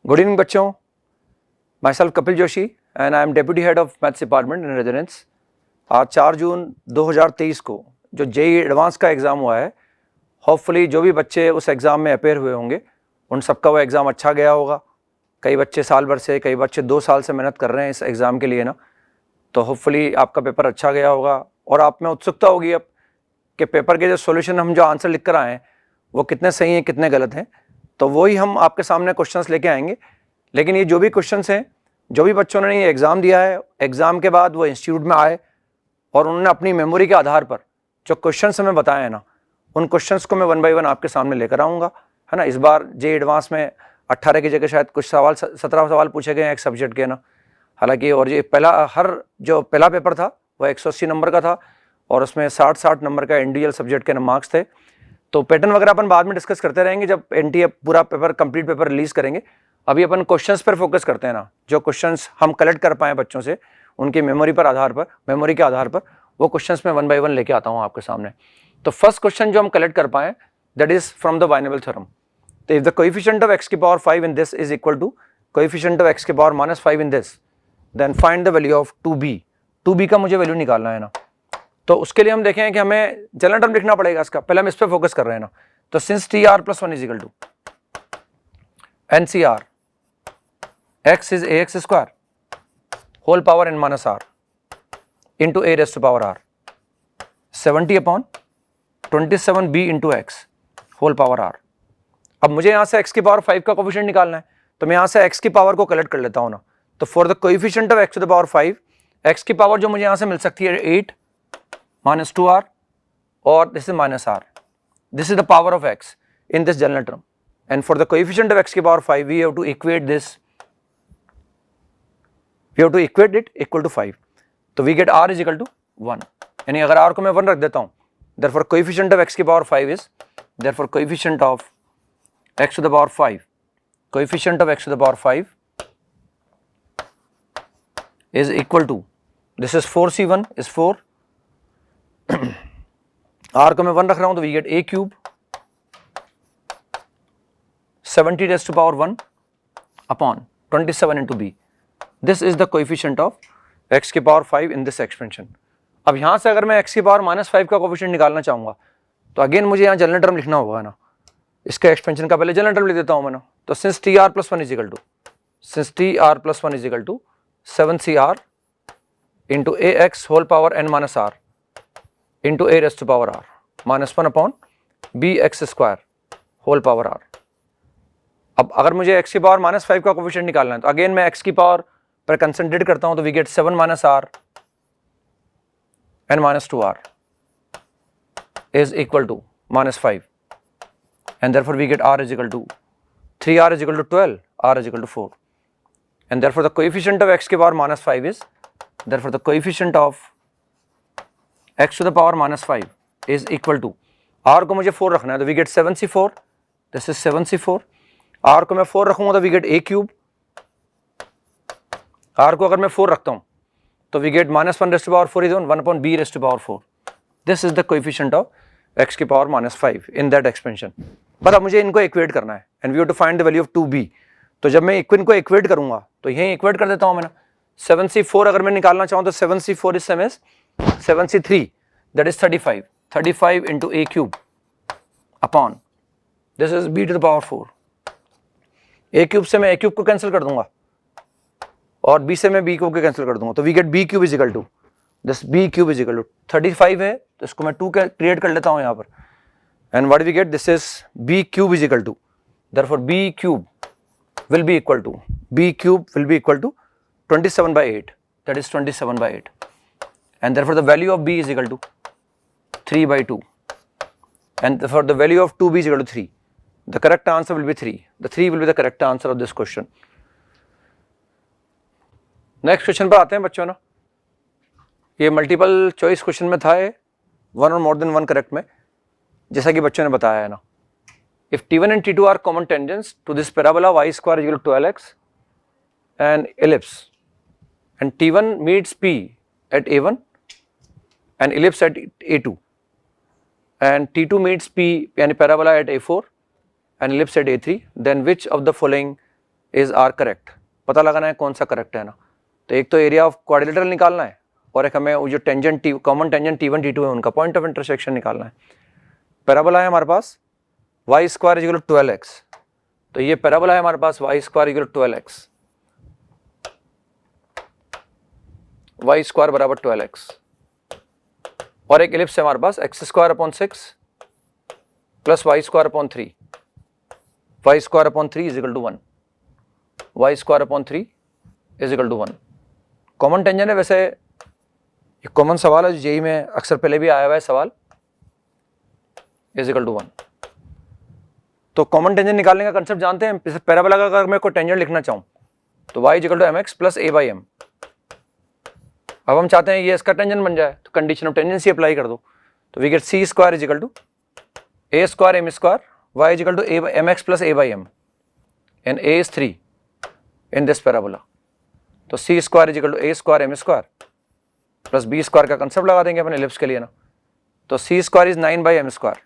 Good evening बच्चों, my self Kapil Joshi and I am deputy head of maths department in residence. आज 4 जून 2023 को जो JEE advance का exam हुआ है, होपफुली जो भी बच्चे उस एग्ज़ाम में अपेयर हुए होंगे उन सबका वो एग्ज़ाम अच्छा गया होगा। कई बच्चे साल भर से, कई बच्चे 2 साल से मेहनत कर रहे हैं इस एग्ज़ाम के लिए ना, तो होपफुली आपका पेपर अच्छा गया होगा। और आप में उत्सुकता होगी अब कि पेपर के जो सॉल्यूशन हम जो आंसर लिख कर आए हैं वो कितने सही हैं कितने गलत हैं, तो वही हम आपके सामने क्वेश्चंस लेके आएंगे। लेकिन ये जो भी क्वेश्चंस हैं, जो भी बच्चों ने ये एग्ज़ाम दिया है, एग्ज़ाम के बाद वो इंस्टीट्यूट में आए और उन्होंने अपनी मेमोरी के आधार पर जो क्वेश्चंस हमें बताए हैं ना, उन क्वेश्चंस को मैं 1 बाय 1 आपके सामने लेकर आऊँगा, है ना। इस बार जेई एडवांस में 18 की जगह शायद कुछ सवाल 17 सवाल पूछे गए हैं एक सब्जेक्ट के ना, हालांकि। और ये जो पहला पेपर था वो 180 नंबर का था और उसमें 60 नंबर का इंडिविजुअल सब्जेक्ट के मार्क्स थे। तो पैटर्न वगैरह अपन बाद में डिस्कस करते रहेंगे जब एनटीए पूरा पेपर कंप्लीट पेपर रिलीज करेंगे। अभी अपन क्वेश्चंस पर फोकस करते हैं ना, जो क्वेश्चंस हम कलेक्ट कर पाए बच्चों से उनकी मेमोरी के आधार पर वो क्वेश्चंस मैं 1 बाय 1 लेके आता हूँ आपके सामने। तो फर्स्ट क्वेश्चन जो हम कलेक्ट कर पाए that is from the binomial theorem. तो if the coefficient of x की power 5 in this is equal to coefficient of x की power -5 in this, then find the value of 2b का मुझे value निकालना है ना। तो उसके लिए हम देखें कि हमें जनरल टर्म लिखना पड़ेगा इसका, पहले हम इस पे फोकस कर रहे हैं ना। तो since tr + 1 is equal to ncr x is ax square whole power n minus r into a raised to power r 70/27b into x whole power r। अब मुझे यहां से x की पावर 5 का कोएफिशिएंट निकालना है, तो मैं यहां से x की पावर को कलेक्ट कर लेता हूं ना। तो for the coefficient of x to the power 5, x की पावर जो मुझे यहां से मिल सकती है 8 - 2r और this is -r। This is the power of x in this general term, and for the coefficient of x की power 5 we have to equate this, we have to equate it equal to 5। तो we get r is equal to 1, यानी अगर r को मैं 1 रख देता हूं, therefore coefficient of x की power 5 is, therefore coefficient of x to the power 5, coefficient of x to the power 5 is equal to, this is 4c1 is 4, r को मैं 1 रख रहा हूं तो we get a cube 70 raised to power 1 upon 27 into b। This is the coefficient of x की power 5 in this expansion। अब यहां से अगर मैं x की पावर -5 का कोएफिशिएंट निकालना चाहूंगा तो अगेन मुझे यहां जनरल टर्म लिखना होगा ना। इसका एक्सपेंशन का पहले जनरल टर्म लिख देता हूं मैं ना। तो since tr + 1 is equal to 7cr into ax whole power n minus r into a raised to power r -1 upon bx square whole power r। अब अगर मुझे x की पावर -5 का कोएफिशिएंट निकालना है तो अगेन मैं x की पावर पर कंसंट्रेट करता हूं तो we gate 7 - r n - 2r is equal to -5, and therefore we get r is equal to 3r is equal to 12, r is equal to 4, and therefore the coefficient of x की power -5 is, therefore the coefficient of x to the power -5 is equal to, r को मुझे 4 रखना है तो we get 7c4, this is 7c4, r को मैं 4 रखूंगा तो we get a cube, r को अगर मैं 4 रखता हूं तो we get -1 raised to power 4 is 1 upon b raised to power 4। this is the coefficient of x की power -5 in that expansion। But अब मुझे इनको इक्वेट करना है and we have to find the value of 2b। तो जब मैं इनको इक्वेट करूंगा तो यहीं इक्वेट कर देता हूं मैं ना। 7c4 अगर मैं निकालना चाहूं तो 7c4 is same as 7c3, that is 35 into a cube upon, this is b to the power 4। a cube से मैं a cube को कैंसिल कर दूंगा और b से मैं b को कैंसिल कर दूंगा तो we get b cube is equal to, this b cube is equal to 35 है तो इसको मैं 2 क्रिएट कर लेता हूं यहां पर, and what we get, this is b cube is equal to, therefore b cube will be equal to 27/8, that is 27/8, and therefore the value of b is equal to 3/2, and therefore the value of 2b is equal to 3। the correct answer will be 3, the 3 will be the correct answer of this question। Next question पर आते हैं बच्चों ना। ये multiple choice question में था, 1 और more than 1 correct में, जैसा कि बच्चों ने बताया है ना। If t1 and t2 are common tangents to this parabola y square equal to 12x and ellipse, and t1 meets p at a1 and ellipse at a2, and t2 meets p यानी parabola at a4 and ellipse at a3, then which of the following is are correct, पता लगाना है कौन सा correct है ना। तो एक तो एरिया ऑफ क्वाड्रिलेटरल निकालना है और एक हमें जो tangent common tangent T1 T2 है उनका पॉइंट ऑफ इंटरसेक्शन निकालना है। पैराबोला है हमारे पास y square is equal to 12x, तो ये पैराबोला है हमारे पास y square equal to 12x, y square बराबर 12x, और एक एलिप्स है हमारे पास x square upon 6 plus y square upon 3, y square upon 3 is equal to 1, y square upon 3 is equal to 1। Common tangent है, वैसे ये कॉमन सवाल है जो जेई में अक्सर पहले भी आया हुआ है सवाल, इज इक्वल टू 1। तो कॉमन टेंजेंट निकालने का कंसेप्ट जानते हैं। पैराबोला का अगर मैं कोई टेंजेंट लिखना चाहूँ तो y is equal to mx plus a by m। अब हम चाहते हैं ये इसका टेंजेंट बन जाए, तो कंडीशन ऑफ टेंजेंसी अप्लाई कर दो, तो we get c square is equal to a square m square, y is equal to mx plus a by m and a is 3 in this parabola. तो c square is equal to a square m square plus b square का concept लगा देंगे अपने ellipse के लिए ना, तो c square is 9 by m square,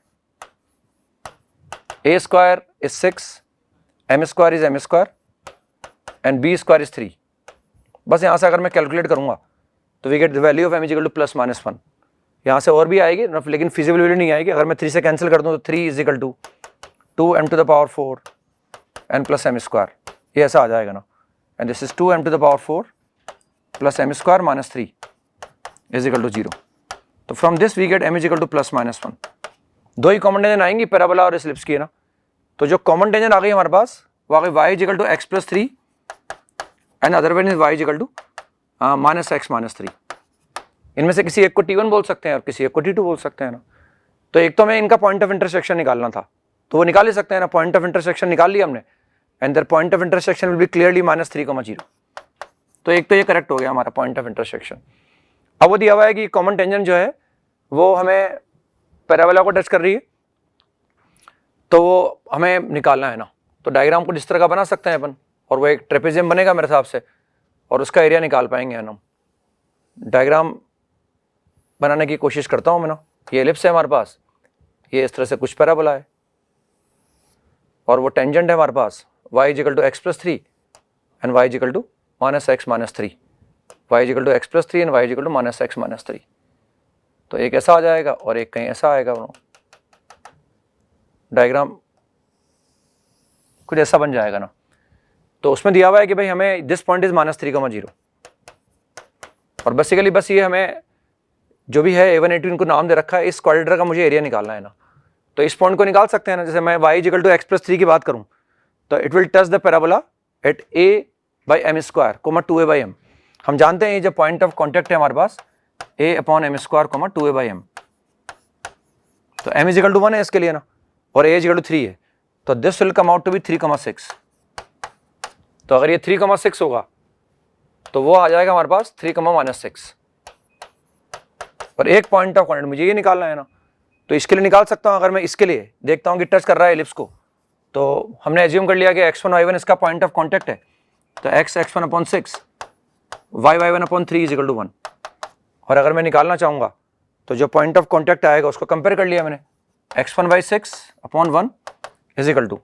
a square is 6, m square is m square and b square is 3। बस यहाँ से अगर मैं कैलकुलेट करूँगा तो we get the value of m is equal to plus minus 1। यहाँ से और भी आएगी लेकिन फिजिबिलिटी नहीं आएगी। अगर मैं 3 से कैंसिल कर दूँ तो 3 is equal to 2m to the power 4 and plus m square, ये ऐसा आ जाएगा ना, and this is 2m to the power 4 plus m square minus 3 is equal to 0। तो from this we get m is equal to plus minus 1। दो ही common tangent आएंगी parabola और एलिप्स की है ना। तो जो कॉमन टेंजेंट आ गई हमारे पास वो आ गई y is equal to x plus 3 and other one is y is equal to minus x minus 3। इनमें से किसी एक को T1 बोल सकते हैं और किसी एक को T2 बोल सकते हैं ना। तो एक तो हमें इनका पॉइंट ऑफ इंटरसेक्शन निकालना था, तो वो निकाल ही सकते हैं ना, पॉइंट ऑफ इंटरसेक्शन निकाल लिया हमने, and their point of intersection will be clearly minus 3,0। तो एक तो ये करेक्ट हो गया हमारा पॉइंट ऑफ इंटरसेक्शन। अब वो दिया हुआ है कि कॉमन टेंजेंट जो है वो हमें पैराबोला को टच कर रही है, तो वो हमें निकालना है ना। तो डायग्राम को जिस तरह का बना सकते हैं अपन, और वो एक ट्रेपेजियम बनेगा मेरे हिसाब से, और उसका एरिया निकाल पाएंगे हम। डायग्राम बनाने की कोशिश करता हूँ मैं ना। ये एलिप्स है हमारे पास, ये इस तरह से कुछ पैराबोला है, और वो टेंजेंट है हमारे पास y is equal to x plus 3 and y is equal to minus x minus 3, y is equal to x plus 3 and y is equal to minus x minus 3। तो एक ऐसा आ जाएगा और एक कहीं ऐसा आएगा। डायग्राम कुछ ऐसा बन जाएगा ना। तो उसमें दिया हुआ है कि भाई हमें दिस पॉइंट इज माइनस 3,0, और बेसिकली बस ये हमें जो भी है A1 A2 इनको नाम दे रखा है, इस क्वाड्रेटर का मुझे एरिया निकालना है ना। तो इस पॉइंट को निकाल सकते हैं ना। जैसे मैं y equal to x plus 3 की बात करूं तो it will touch the parabola at a by m square comma 2a by m. हम जानते हैं ये जो पॉइंट ऑफ कॉन्टेक्ट है हमारे पास a upon m square comma 2a by m. तो m इज इक्वल टू 1 है इसके लिए ना, और a इज इक्वल टू 3 है, तो this will come out to be 3,6। तो अगर ये 3,6 होगा तो वो आ जाएगा हमारे पास 3,-6। और एक पॉइंट ऑफ कॉन्टेक्ट मुझे ये निकालना है ना, तो इसके लिए निकाल सकता हूँ। अगर मैं इसके लिए देखता हूँ कि टच कर रहा है एलिप्स को, तो हमने एज्यूम कर लिया कि x1 y1 इसका पॉइंट ऑफ कॉन्टेक्ट है, तो x1 upon 6 y1 upon 3 is equal to 1। और अगर मैं निकालना चाहूँगा तो जो पॉइंट ऑफ कॉन्टेक्ट आएगा उसको कंपेयर कर लिया मैंने, x1 by 6 upon 1 is equal to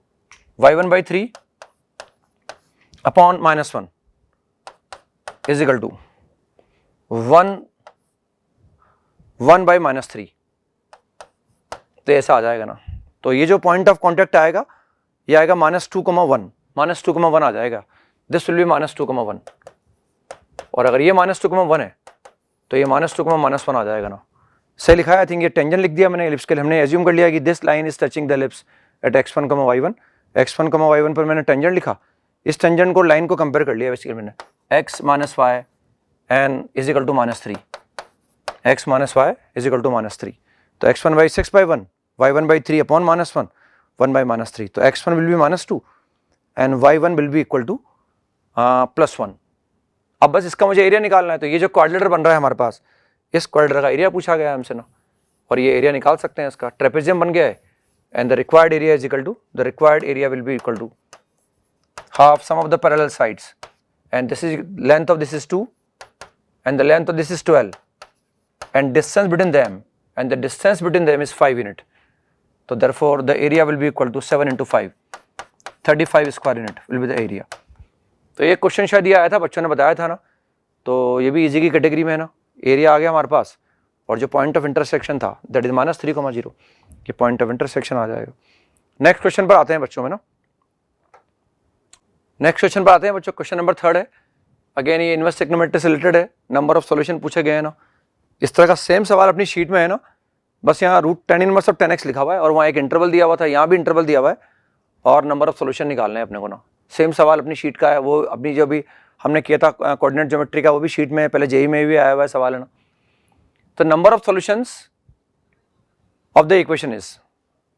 y1 by 3 upon minus 1 is equal to 1 by minus 3। तो ऐसा आ जाएगा ना। तो ये जो पॉइंट ऑफ कॉन्टेक्ट आएगा ये आएगा -2,1 आ जाएगा। This will B -2,1। और अगर ये -2,1 है तो ये -2,-1 आ जाएगा ना। सही लिखा है आई थिंक। ये टेंजेंट लिख दिया मैंने एलिप्स के लिए। हमने एज्यूम कर लिया कि this line is touching the ellipse at x1, y1। x1, y1 पर मैंने टेंजेंट लिखा। इस टेंजेंट को लाइन को कंपेयर कर लिया बेसिकली मैंने, x minus y and is equal to -3, x minus y is equal to -3। तो x1 by 6 by 1, y1 by 3 upon -1, 1 by -3। तो x1 will be -2 and y1 will be equal to +1। अब बस इसका मुझे area निकालना है। तो ये जो क्वाड्रिलेटर बन रहा है हमारे पास, इस क्वाड्रिलेटर का एरिया पूछा गया है हमसे ना, और ये एरिया निकाल सकते हैं इसका। ट्रेपेजियम बन गया है and the required area is equal to, the required area will be equal to half sum of the parallel sides, and this is length of this is 2 and the length of this is 12 and distance between them, and the distance between them is 5 unit. So therefore the area will be equal to 7 into 5, 35 square unit will be the area. तो एक question शायद ये आया था, बच्चों ने बताया था ना, तो ये भी इजी की कैटेगरी में है ना। एरिया आ गया हमारे पास और जो पॉइंट ऑफ इंटरसेक्शन था दैट इज -3,0, ये पॉइंट ऑफ इंटरसेक्शन आ जाएगा। नेक्स्ट क्वेश्चन पर आते हैं बच्चों में ना, नेक्स्ट क्वेश्चन पर आते हैं बच्चों। क्वेश्चन नंबर 3 है, अगेन ये इनवर्स ट्रिग्नोमेट्री से रिलेटेड है, नंबर ऑफ सॉल्यूशन पूछे गए हैं ना। इस तरह का सेम सवाल अपनी शीट में है ना, बस यहाँ √10 इनवर्स ऑफ 10x लिखा हुआ है और वहाँ एक इंटरवल दिया हुआ था, यहाँ भी इंटरवल दिया हुआ है और नंबर ऑफ सॉल्यूशन निकालने हैं अपने को ना। सेम सवाल अपनी शीट का है, वो अपनी जो भी हमने किया था कोऑर्डिनेट ज्योमेट्री का वो भी शीट में है, पहले जेई में भी आया हुआ है सवाल है ना। तो number of solutions of the equation is,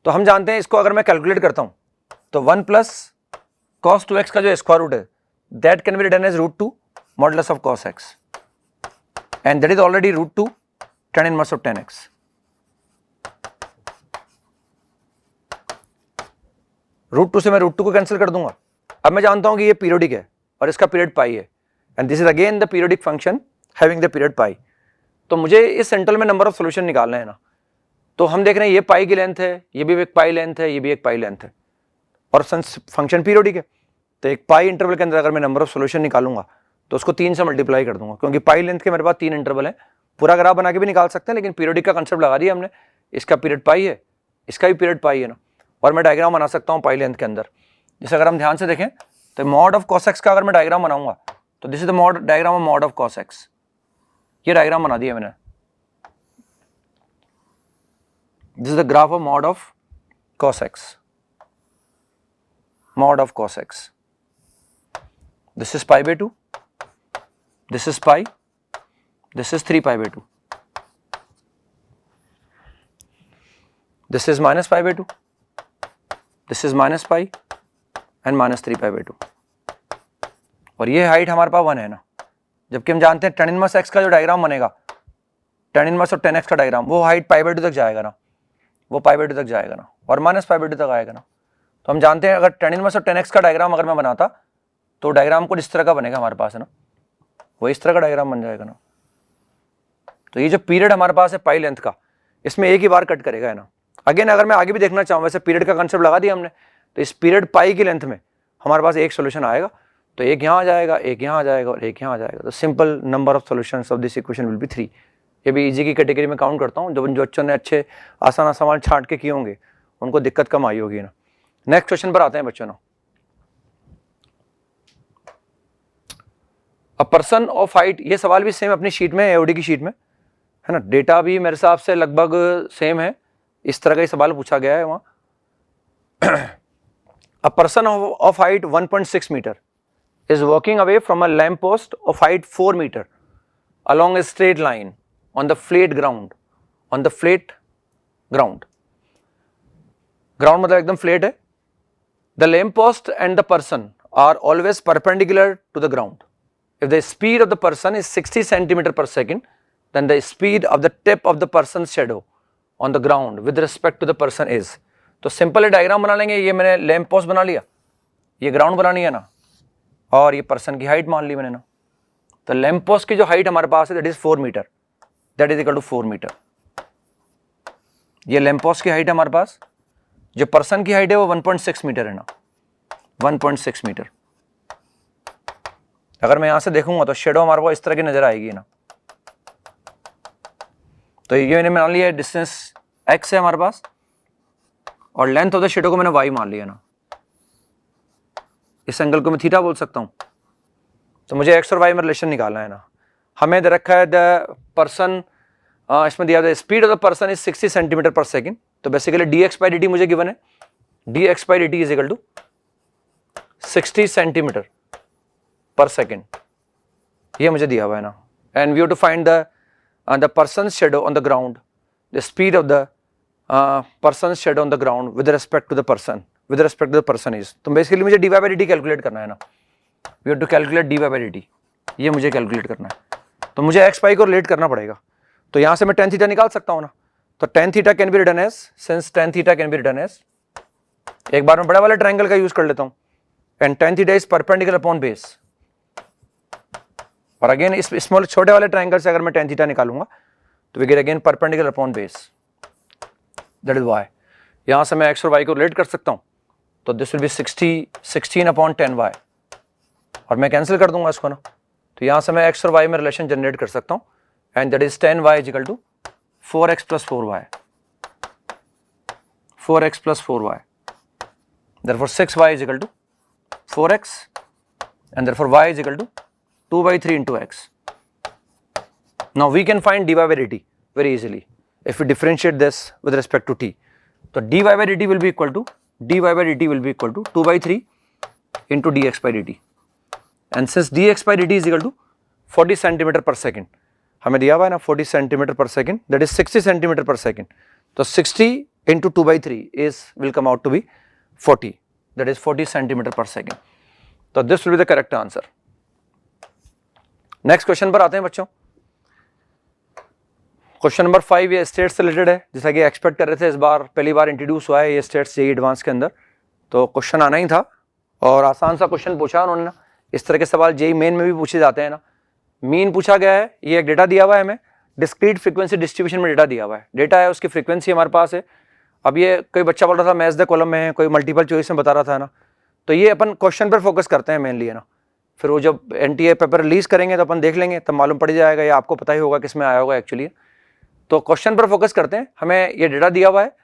तो हम जानते हैं इसको अगर मैं कैलकुलेट करता हूँ तो 1 + cos 2x का जो स्क्वायर रूट है that can be written as √2 modulus of cos x and that is already √2 tan inverse of 10x। √2 से मैं √2 को कैंसिल कर दूंगा। अब मैं जानता हूं कि ये पीरियोडिक है और इसका पीरियड पाई है and this is again the periodic function having the period pi. तो मुझे इस इंटरवल में नंबर ऑफ सॉल्यूशन निकालना है ना। तो हम देख रहे हैं ये पाई की लेंथ है, ये भी एक पाई लेंथ है, ये भी एक पाई लेंथ है और फंक्शन पीरियोडिक है। तो एक पाई इंटरवल के अंदर अगर मैं नंबर ऑफ सॉल्यूशन निकालूंगा तो उसको 3 से मल्टीप्लाई कर दूंगा, क्योंकि पाई लेंथ के मेरे पास 3 इंटरवल है। पूरा ग्राफ बना के भी निकाल सकते हैं, लेकिन पीरियोडिक का कंसेप्ट लगा दिया हमने। इसका पीरियड पाई है, इसका भी पीरियड पाई है ना, और मैं डायग्राम बना सकता हूँ पाई लेंथ के अंदर। जैसे अगर हम ध्यान से देखें तो मॉड ऑफ cos x का अगर मैं डायग्राम बनाऊंगा तो this is the diagram of mod of cos x। ये डायग्राम बना दिया मैंने, this is the graph of mod of cos x, mod of cos x. This is pi/2, this is pi, this is 3π/2, this is -pi/2, this is -pi and -3π/2 और ये height हमारे पास 1 है ना। जबकि हम जानते हैं tan इनवर्स x का जो डायग्राम बनेगा, tan इनवर्स ऑफ 10x का डायग्राम, वो हाइट π/2 तक जाएगा ना, वो π/2 तक जाएगा ना और -π/2 तक आएगा ना। तो हम जानते हैं अगर tan इनवर्स ऑफ 10x का डायग्राम अगर मैं बनाता तो डायग्राम को इस तरह का बनेगा हमारे पास है ना, वो इस तरह का डायग्राम बन जाएगा ना। तो ये जो पीरियड हमारे पास है पाई लेंथ का, इसमें एक ही बार कट करेगा है ना। अगेन अगर मैं आगे भी देखना चाहूँ, वैसे पीरियड का कंसेप्ट लगा दिया हमने, तो इस पीरियड पाई की लेंथ में हमारे पास एक सोल्यूशन आएगा, तो एक यहाँ आ जाएगा, एक यहाँ आ जाएगा और एक यहाँ आ जाएगा। तो simple number of solutions of this equation will be 3। ये भी इजी की कैटेगरी में काउंट करता हूँ। जो बच्चों ने अच्छे आसान सवाल छांट के किए होंगे उनको दिक्कत कम आई होगी ना। नेक्स्ट क्वेश्चन पर आते हैं बच्चों। अ पर्सन ऑफ हाइट, ये सवाल भी सेम अपनी शीट में, एओडी की शीट में है ना। डेटा भी मेरे हिसाब से लगभग सेम है, इस तरह का ही सवाल पूछा गया है वहां। A person of height 1.6 metre is walking away from a lamp post of height 4 metre along a straight line on the flat ground, on the flat ground. Ground मतलब एकदम फ्लेट है। The lamp post and the person are always perpendicular to the ground. If the speed of the person is 60 centimeter per second, then the speed of the tip of the person's shadow on the ground with respect to the person is. तो simple diagram बना लेंगे। ये मैंने lamp post बना लिया, ये ground बनानी है ना, और ये पर्सन की हाइट मान ली मैंने ना। तो लैम्प पोस्ट की जो हाइट हमारे पास है that is 4 metre, that is equal to 4 metre. ये लैम्प पोस्ट की हाइट है हमारे पास, जो पर्सन की हाइट है वो 1.6 मीटर है ना, 1.6 मीटर। अगर मैं यहां से देखूंगा तो शेडो हमारे पास इस तरह की नजर आएगी ना। तो ये मैंने मान लिया डिस्टेंस x है हमारे पास और लेंथ ऑफ द शेडो को मैंने y मान लिया ना। इस एंगल को मैं थीटा बोल सकता हूं। तो मुझे x और y में रिलेशन निकालना है ना। हमें दे रखा है द पर्सन, इसमें दिया है speed of the person is 60 centimetre per second. तो बेसिकली dx/dt मुझे गिवन है, dx/dt is equal to 60 centimetre per second, ये मुझे दिया हुआ है ना। And we have to find the person shadow on the ground, the speed of the person shadow on the ground with respect to the person, with respect to the person is. तो basically मुझे dy/dt calculate करना है ना। We have to calculate dy/dt, ये मुझे calculate करना है। तो मुझे x पाई को रिलेट करना पड़ेगा। तो यहां से मैं tan थीटा निकाल सकता हूं ना। तो tan theta can be written as, since tan theta can be written as, एक बार मैं बड़ा वाले ट्रायंगल का यूज कर लेता हूं, and tan theta is perpendicular upon base. और अगेन इस स्मॉल छोटे वाले ट्रायंगल से अगर मैं tan थीटा निकालूंगा तो we get again perpendicular upon base, that is y। यहां से मैं x और y को रिलेट कर सकता हूं। तो this will B 16 upon 10y और मैं कैंसिल कर दूंगा इसको ना, तो यहाँ से मैं x और y में रिलेशन जनरेट कर सकता हूँ, and that is 10y is equal to 4x plus 4y, 4x plus 4y, therefore 6y is equal to 4x and therefore y is equal to 2/3 into x. Now we can find dy by dt very easily if we differentiate this with respect to t. So dy by dt will be equal to 2/3 into dx by dt, and since dx by dt is equal to 40 centimeter per second, हमें दिया हुआ है ना 40 centimeter per second, that is 60 centimeter per second. तो 60 into 2/3 will come out to be 40, that is 40 centimeter per second. तो this will be the correct answer. Next question पर आते हैं बच्चों. क्वेश्चन नंबर 5 ये स्टेट्स से रिलेटेड है, जैसा कि एक्सपेक्ट कर रहे थे. इस बार पहली बार इंट्रोड्यूस हुआ है ये स्टेट्स जेईई एडवांस के अंदर, तो क्वेश्चन आना ही था और आसान सा क्वेश्चन पूछा उन्होंने ना. इस तरह के सवाल जेईई मेन में भी पूछे जाते हैं ना. मीन पूछा गया है, ये एक डेटा दिया हुआ है हमें, डिस्क्रीट फ्रीक्वेंसी डिस्ट्रीब्यूशन में डेटा दिया हुआ है. डेटा है, उसकी फ्रीक्वेंसी हमारे पास है. अब ये कोई बच्चा बोल रहा था मैच द कॉलम में है, कोई मल्टीपल चॉइस में बता रहा था ना. तो ये अपन क्वेश्चन पर फोकस करते हैं मेनली है ना. फिर वो जब एनटीए पेपर रिलीज करेंगे तो अपन देख लेंगे, तब मालूम पड़ जाएगा, या आपको पता ही होगा किसमें आया होगा एक्चुअली. तो क्वेश्चन पर फोकस करते हैं. हमें ये डेटा दिया हुआ है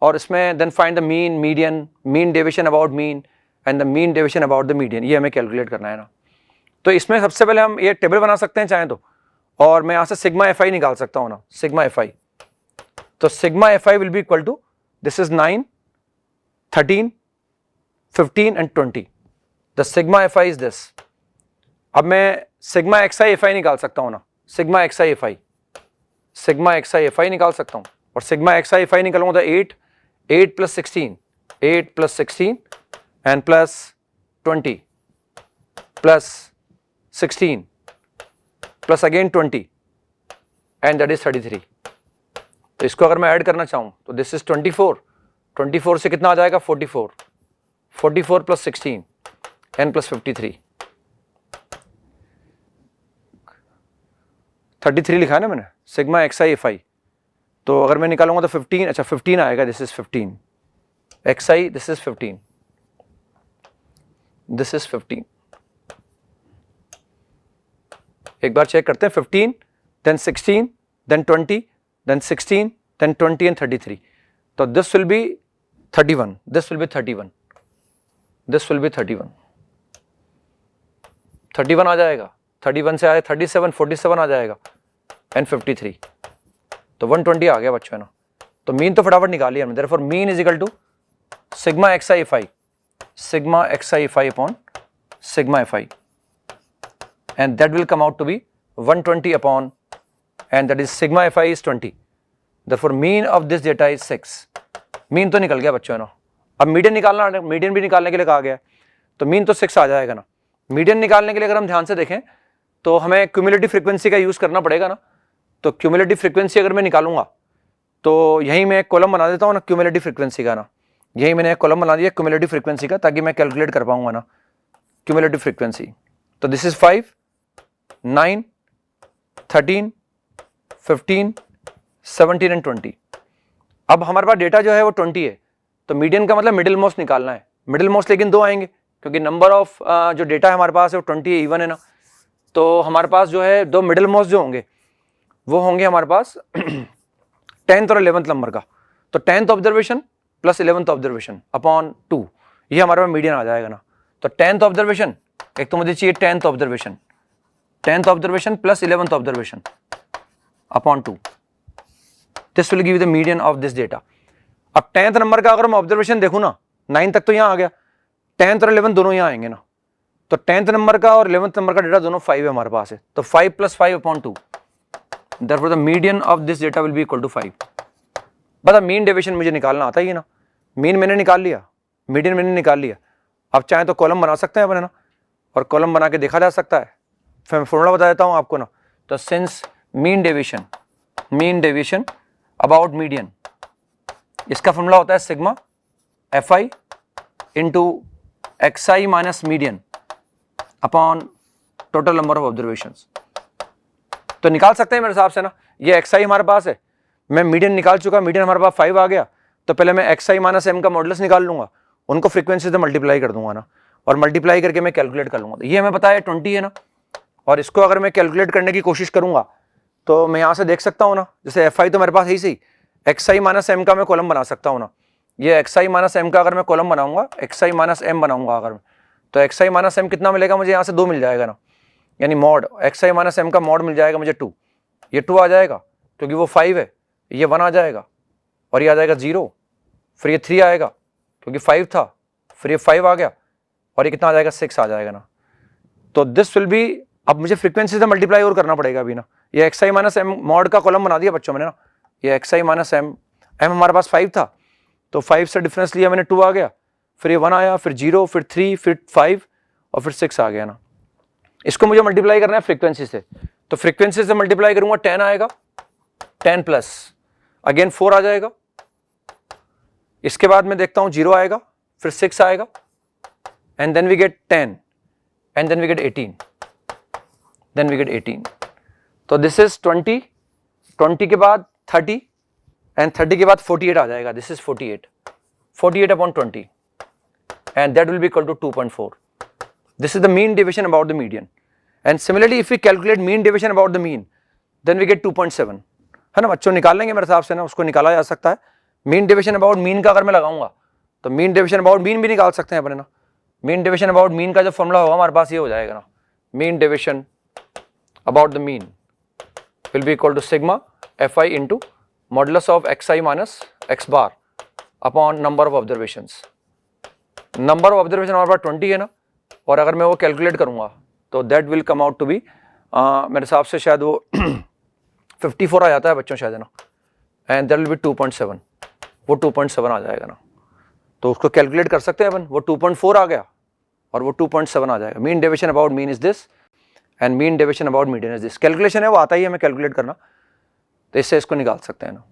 और इसमें then find the mean, median, mean deviation about mean and the mean deviation about the median, ये हमें कैलकुलेट करना है ना. तो इसमें सबसे पहले हम ये टेबल बना सकते हैं चाहें तो, और मैं यहाँ से सिग्मा एफ आई निकाल सकता हूँ ना, सिग्मा एफ आई. तो sigma F I will be equal to, this is 9, 13, 15 and 20. The sigma F I is this. अब मैं sigma x I F I निकाल सकता हूँ ना, sigma x I F I, sigma x I F I निकाल सकता हूँ. और sigma x I F I निकालूंगा तो 8 plus 16, 8 plus 16 and plus 20 plus 16 plus again 20 and that is 33. तो इसको अगर मैं ऐड करना चाहूँ तो दिस इज 24, 24 से कितना आ जाएगा 44, 44 प्लस 16 एंड प्लस 53, 33 लिखा है ना मैंने, sigma x I F I. तो अगर मैं निकालूंगा तो 15, अच्छा 15 आएगा, this is 15 x i, this is 15, this is 15. एक बार चेक करते हैं. 15 then 16 then 20 then 16 then 20 and 33. तो this will be 31, this will be 31, this will be 31, 31 आ जाएगा. 31 से आए 37, 47 आ जाएगा एंड 53. तो 120 आ गया बच्चों ना. तो मीन तो फटाफट निकालिए हमने. Therefore mean is equal to sigma x I F I, sigma x I F i upon sigma F i, and that will come out to be 120 upon, and that is sigma fi is 20. Therefore mean of this data is 6. Mean तो निकल गया बच्चों ना. अब median निकालना, median भी निकालने के लिए कहा गया है, तो मीन तो 6 आ जाएगा ना. मीडियन निकालने के लिए अगर हम ध्यान से देखें तो हमें क्यूमुलेटिव फ्रीक्वेंसी का यूज करना पड़ेगा ना. तो क्यूमुलेटिव फ्रीक्वेंसी अगर मैं निकालूंगा तो यहीं मैं एक कॉलम बना देता हूँ ना क्यूमुलेटिव फ्रीक्वेंसी का ना. यहीं मैंने एक कॉलम बना दिया क्यूमुलेटिव फ्रीक्वेंसी का, ताकि मैं कैलकुलेट कर पाऊंगा ना क्यूमुलेटिव फ्रीक्वेंसी. तो दिस इज 5, 9, 13, 15, 17 एंड 20. अब हमारे पास डेटा जो है वो 20 है, तो मीडियन का मतलब मिडिल मोस्ट निकालना है. मिडिल मोस्ट लेकिन 2 आएंगे, क्योंकि नंबर ऑफ जो डेटा है हमारे पास है वो 20 है, इवन है ना. तो हमारे पास जो है 2 मिडिल मोस्ट जो होंगे वो होंगे हमारे पास 10th और 11th नंबर का. तो 10th observation plus 11th observation upon 2, ये हमारे पास मीडियन आ जाएगा ना. तो 10th ऑब्जर्वेशन, एक तो मुझे चाहिए 10th observation, 10th observation plus 11th observation upon 2. This will give the median of this data. अब 10th नंबर का अगर मैं ऑब्जर्वेशन देखूं ना, 9 तक तो यहाँ आ गया, 10th और 11th दोनों यहाँ आएंगे ना. तो 10th नंबर का और 11th नंबर का डेटा दोनों 5 है हमारे पास है. तो 5 plus 5 upon 2, therefore the median of this data will be equal to 5. बता मीन डेविएशन मुझे निकालना आता ही है ना. मीन मैंने निकाल लिया, मीडियन मैंने निकाल लिया. अब चाहे तो कॉलम बना सकते हैं अपन है ना, और कॉलम बना के देखा जा सकता है. फिर मैं फॉर्मूला बता देता हूँ आपको ना. तो since mean deviation about median, इसका फॉर्मूला होता है sigma F I into x I minus median upon total number of observations. तो निकाल सकते हैं मेरे हिसाब से ना. ये एक्स आई हमारे पास है, मैं मीडियन निकाल चुका, मीडियन हमारे पास 5 आ गया. तो पहले मैं एक्स आई माइनस एम का मॉडुलस निकाल लूंगा, उनको फ्रीक्वेंसी से मल्टीप्लाई कर दूंगा ना. और मल्टीप्लाई करके मैं कैलकुलेट कर लूँगा। तो ये हमें पता है 20 है ना, और इसको अगर मैं कैलकुलेट करने की कोशिश करूँगा तो मैं यहाँ से देख सकता हूँ ना, जैसे FI तो मेरे पास है ही सही, XI माइनस M का मैं कॉलम बना सकता हूँ ना। ये XI माइनस M का अगर मैं कॉलम बनाऊंगा, XI माइनस M बनाऊंगा अगर, तो XI माइनस M कितना मिलेगा मुझे, यहाँ से 2 मिल जाएगा ना, यानी मॉड XI माइनस M का मॉड मिल जाएगा मुझे 2। ये 2 आ जाएगा क्योंकि वो 5 है, ये 1 आ जाएगा, और ये आ जाएगा 0, फिर ये 3 आएगा क्योंकि 5 था, फिर ये 5 आ गया, और ये कितना आ जाएगा, 6 आ जाएगा ना। तो दिस विल बी, अब मुझे फ्रीक्वेंसी से मल्टीप्लाई और करना पड़ेगा अभी ना। ये XI माइनस M मॉड का कॉलम बना दिया बच्चों मैंने ना, ये XI माइनस M हमारे पास 5 था, तो 5 से डिफरेंस लिया मैंने, 2 आ गया, फिर ये 1 आया, फिर 0, फिर 3, फिर 5 और फिर 6 आ गया ना। इसको मुझे मल्टीप्लाई करना है फ्रीक्वेंसी से, तो फ्रीक्वेंसी से मल्टीप्लाई करूंगा 10 आएगा, 10 प्लस अगेन 4 आ जाएगा, इसके बाद मैं देखता हूं 0 आएगा, फिर 6 आएगा, and then we get 10 and then we get 18, तो दिस इज 20, 20 के बाद 30 एंड 30 के बाद 48 आ जाएगा, this is 48 upon 20 and that will be equal to 2.4। This is the mean deviation about the median, and similarly if we calculate mean deviation about the mean then we get 2.7, है ना बच्चों, निकाल लेंगे मेरे हिसाब से ना, उसको निकाला जा सकता है। मीन डेविएशन अबाउट मीन का अगर मैं लगाऊंगा तो मीन डेविएशन अबाउट मीन भी निकाल सकते हैं अपने ना। मीन डेविएशन अबाउट मीन का जो फॉर्मूला होगा हमारे पास ये हो जाएगा ना, mean deviation about the mean will be equal to sigma FI into modulus of XI minus X bar upon number of observations. Number of observation हमारे पास 20 है ना, और अगर मैं वो कैलकुलेट करूंगा तो that will come out to be, मेरे हिसाब से शायद वो 54 आ जाता है बच्चों शायद, है ना, एंड दैट विल बी 2.7, वो 2.7 आ जाएगा ना। तो उसको कैलकुलेट कर सकते हैं अपन, वो 2.4 आ गया और वो 2.7 आ जाएगा। Mean deviation about mean is this and mean deviation about median is this. Calculation है वो आता ही है हमें कैलकुलेट करना, तो इससे इसको निकाल सकते हैं ना।